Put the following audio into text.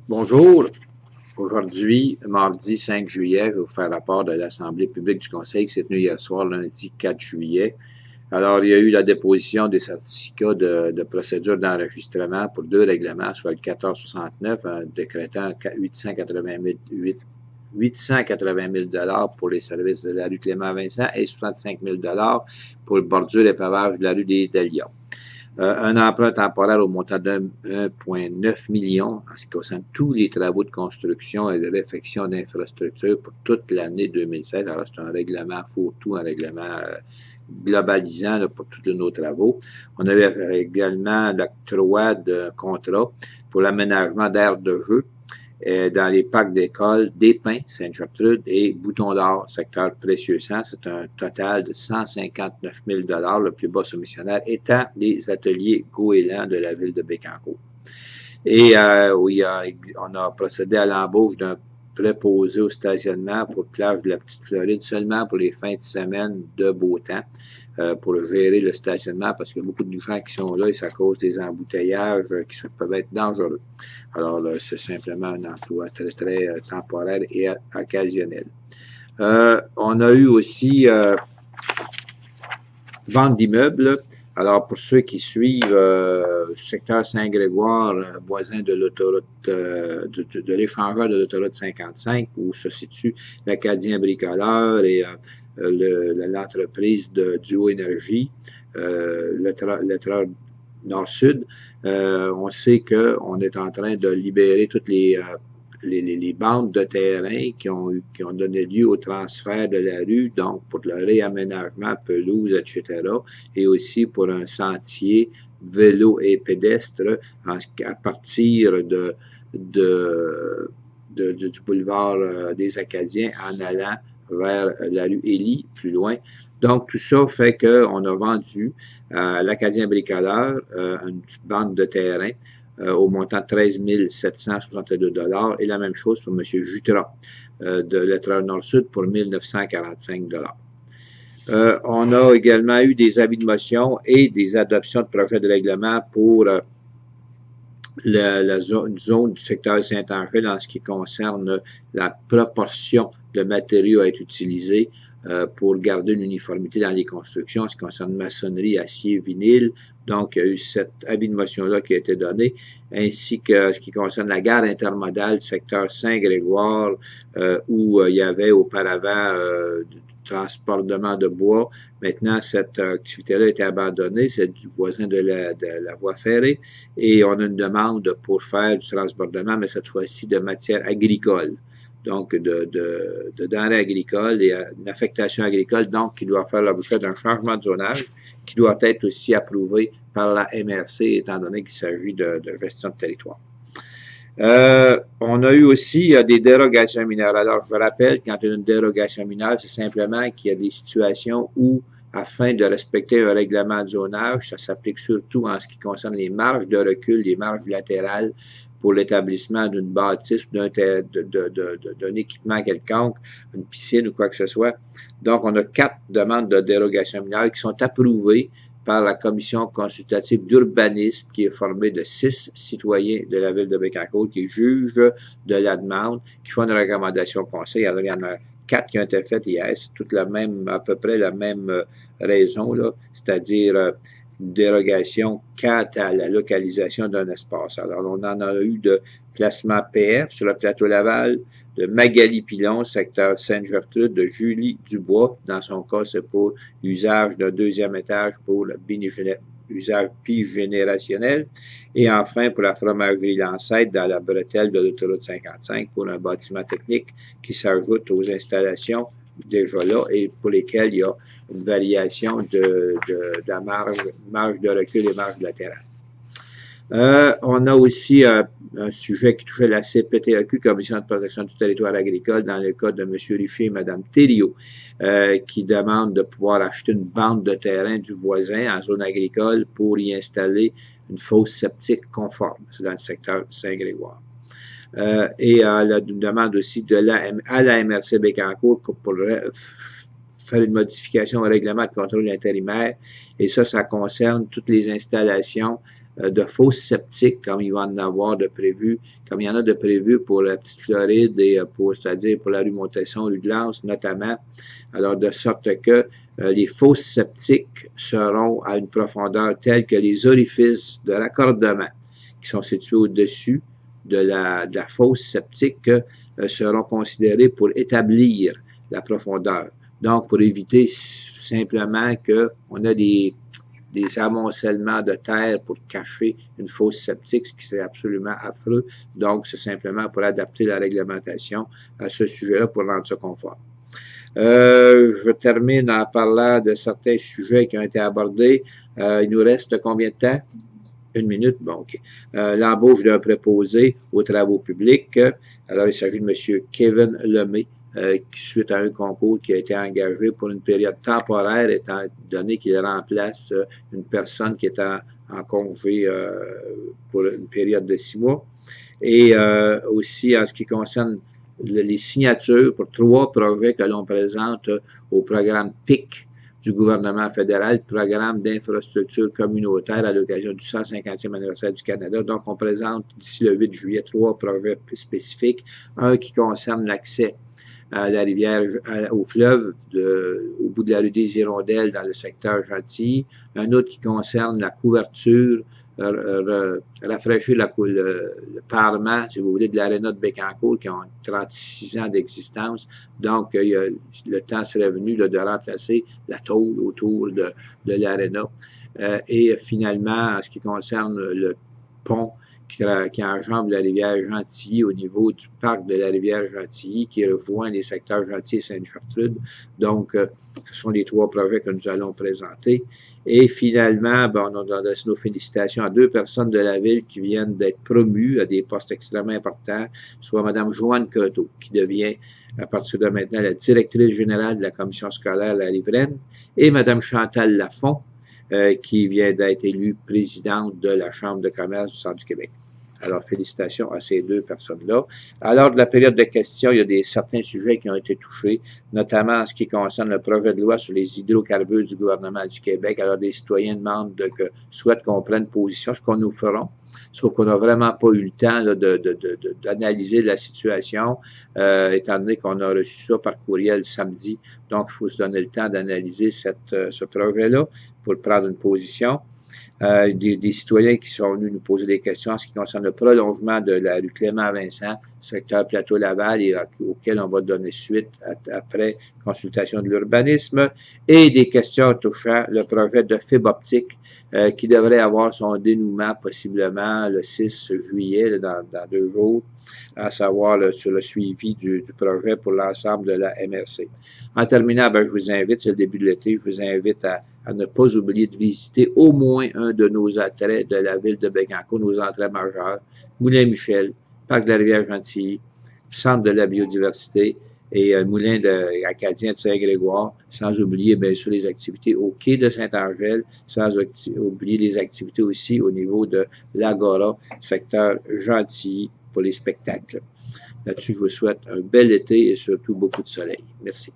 Bonjour. Aujourd'hui, mardi 5 juillet, je vais vous faire rapport de l'Assemblée publique du Conseil qui s'est tenue hier soir, lundi 4 juillet. Alors, il y a eu la déposition des certificats de procédure d'enregistrement pour deux règlements, soit le 1469, décrétant 880 000 pour les services de la rue Clément-Vincent et 65 000 pour le bordure et pavage de la rue des Dahlias. Un emprunt temporaire au montant de 1,9 million en ce qui concerne tous les travaux de construction et de réfection d'infrastructures pour toute l'année 2016. Alors, c'est un règlement fourre-tout, un règlement globalisant là, pour tous nos travaux. On avait également l'octroi de contrat pour l'aménagement d'aires de jeu dans les parcs d'école d'Épins, Sainte-Gertrude et Bouton d'Or, secteur Précieux-Sang. C'est un total de 159 000 $, le plus bas soumissionnaire étant les ateliers goélands de la ville de Bécancour. Et on a procédé à l'embauche d'un préposé au stationnement pour plage de la Petite Floride seulement pour les fins de semaine de beau temps. Pour gérer le stationnement, parce qu'il y a beaucoup de gens qui sont là et c'est à cause des embouteillages qui peuvent être dangereux. Alors, c'est simplement un emploi très, très temporaire et occasionnel. On a eu aussi vente d'immeubles. Alors, pour ceux qui suivent le secteur Saint-Grégoire, voisin de l'autoroute, de l'échangeur de l'autoroute 55, où se situe l'Acadien Bricoleur et l'entreprise de Duo Énergie, le Nord-Sud, on sait qu'on est en train de libérer toutes les bandes de terrain qui ont donné lieu au transfert de la rue, donc pour le réaménagement, pelouse, etc., et aussi pour un sentier vélo et pédestre à partir du boulevard des Acadiens en allant vers la rue Élie, plus loin. Donc, tout ça fait qu'on a vendu à l'Acadien Bricoleur une bande de terrain au montant de 13 762 $ et la même chose pour M. Jutras de Lettreur Nord-Sud pour 1 945 $. On a également eu des avis de motion et des adoptions de projets de règlement pour la zone du secteur Saint-Angèle en ce qui concerne la proportion de matériaux à être utilisés pour garder une uniformité dans les constructions, en ce qui concerne maçonnerie, acier, vinyle. Donc, il y a eu cet avis de motion-là qui a été donné, ainsi que ce qui concerne la gare intermodale, secteur Saint-Grégoire, où il y avait auparavant du transportement de bois. Maintenant, cette activité-là a été abandonnée, c'est du voisin de la voie ferrée, et on a une demande pour faire du transbordement, mais cette fois-ci de matière agricole. Donc, de denrées agricoles et une affectation agricole, donc, qui doit faire l'objet d'un changement de zonage, qui doit être aussi approuvé par la MRC, étant donné qu'il s'agit de gestion de territoire. On a eu aussi des dérogations mineures. Alors, je vous rappelle, quand il y a une dérogation mineure, c'est simplement qu'il y a des situations où, afin de respecter un règlement de zonage, ça s'applique surtout en ce qui concerne les marges de recul, les marges latérales pour l'établissement d'une bâtisse ou d'un équipement quelconque, une piscine ou quoi que ce soit. Donc, on a 4 demandes de dérogation mineure qui sont approuvées par la commission consultative d'urbanisme qui est formée de 6 citoyens de la ville de Bécancour qui jugent de la demande, qui font une recommandation au conseil. Alors, il y en a 4 qui ont été faites hier. C'est toute la même, à peu près la même raison, là, c'est-à-dire une dérogation quant à la localisation d'un espace. Alors, on en a eu de placement PF sur le plateau Laval, de Magali Pilon, secteur Sainte-Gertrude, de Julie Dubois. Dans son cas, c'est pour l'usage d'un deuxième étage pour le usage bigénérationnel. Et enfin, pour la fromagerie Lancette dans la bretelle de l'autoroute 55 pour un bâtiment technique qui s'ajoute aux installations déjà là et pour lesquelles il y a une variation de la marge de recul et marge latérale. On a aussi un sujet qui touchait la CPTAQ, Commission de protection du territoire agricole, dans le cas de M. Richer et Mme Thériault, qui demandent de pouvoir acheter une bande de terrain du voisin en zone agricole pour y installer une fosse septique conforme dans le secteur Saint-Grégoire. Et la demande aussi à la MRC Bécancour pour faire une modification au règlement de contrôle intérimaire. Et ça concerne toutes les installations de fosses septiques, comme il va en avoir de prévu, comme il y en a de prévu pour la Petite Floride et c'est-à-dire pour la rue Montesson, rue Glace notamment. Alors, de sorte que les fosses septiques seront à une profondeur telle que les orifices de raccordement qui sont situés au-dessus de la fosse septique seront considérés pour établir la profondeur. Donc, pour éviter simplement qu'on a des amoncellements de terre pour cacher une fosse septique, ce qui serait absolument affreux. Donc, c'est simplement pour adapter la réglementation à ce sujet-là pour rendre ça conforme. Je termine en parlant de certains sujets qui ont été abordés. Il nous reste combien de temps? 1 minute, bon, OK. L'embauche d'un préposé aux travaux publics. Alors, il s'agit de M. Kevin Lemay, suite à un concours qui a été engagé pour une période temporaire, étant donné qu'il remplace une personne qui est en congé pour une période de 6 mois. Et aussi, en ce qui concerne les signatures pour 3 projets que l'on présente au programme PIC du gouvernement fédéral, programme d'infrastructure communautaire à l'occasion du 150e anniversaire du Canada. Donc, on présente d'ici le 8 juillet 3 projets spécifiques. Un qui concerne l'accès à la rivière, au fleuve, au bout de la rue des Hirondelles dans le secteur Gentilly. Un autre qui concerne la couverture, rafraîchir le parement, si vous voulez, de l'aréna de Bécancour, qui ont 36 ans d'existence. Donc, le temps serait venu là, de remplacer la tôle autour de l'aréna. Et finalement, en ce qui concerne le pont qui enjambe la rivière Gentilly au niveau du parc de la rivière Gentilly, qui rejoint les secteurs Gentilly et Sainte-Gertrude. Donc, ce sont les 3 projets que nous allons présenter. Et finalement, on adresse nos félicitations à 2 personnes de la ville qui viennent d'être promues à des postes extrêmement importants, soit Mme Joanne Croteau, qui devient, à partir de maintenant, la directrice générale de la commission scolaire La Riveraine, et Mme Chantal Lafont, qui vient d'être élue présidente de la Chambre de commerce du Centre du Québec. Alors, félicitations à ces 2 personnes-là. Alors, de la période de questions, il y a certains sujets qui ont été touchés, notamment en ce qui concerne le projet de loi sur les hydrocarbures du gouvernement du Québec. Alors, des citoyens demandent souhaitent qu'on prenne position, ce qu'on nous ferons. Sauf qu'on n'a vraiment pas eu le temps d'analyser la situation, étant donné qu'on a reçu ça par courriel samedi. Donc, il faut se donner le temps d'analyser ce projet-là pour prendre une position. Des citoyens qui sont venus nous poser des questions en ce qui concerne le prolongement de la rue Clément-Vincent, secteur Plateau-Laval, et auquel on va donner suite après consultation de l'urbanisme, et des questions touchant le projet de fibre optique qui devrait avoir son dénouement possiblement le 6 juillet, dans 2 jours, à savoir sur le suivi du projet pour l'ensemble de la MRC. En terminant, je vous invite, c'est le début de l'été, je vous invite à ne pas oublier de visiter au moins un de nos attraits de la ville de Bécancour, nos entrées majeures, Moulin-Michel, Parc de la Rivière-Gentilly, Centre de la biodiversité et Moulin acadien de Saint-Grégoire, sans oublier bien sûr les activités au quai de Saint-Angèle, sans oublier les activités aussi au niveau de l'Agora, secteur Gentilly pour les spectacles. Là-dessus, je vous souhaite un bel été et surtout beaucoup de soleil. Merci.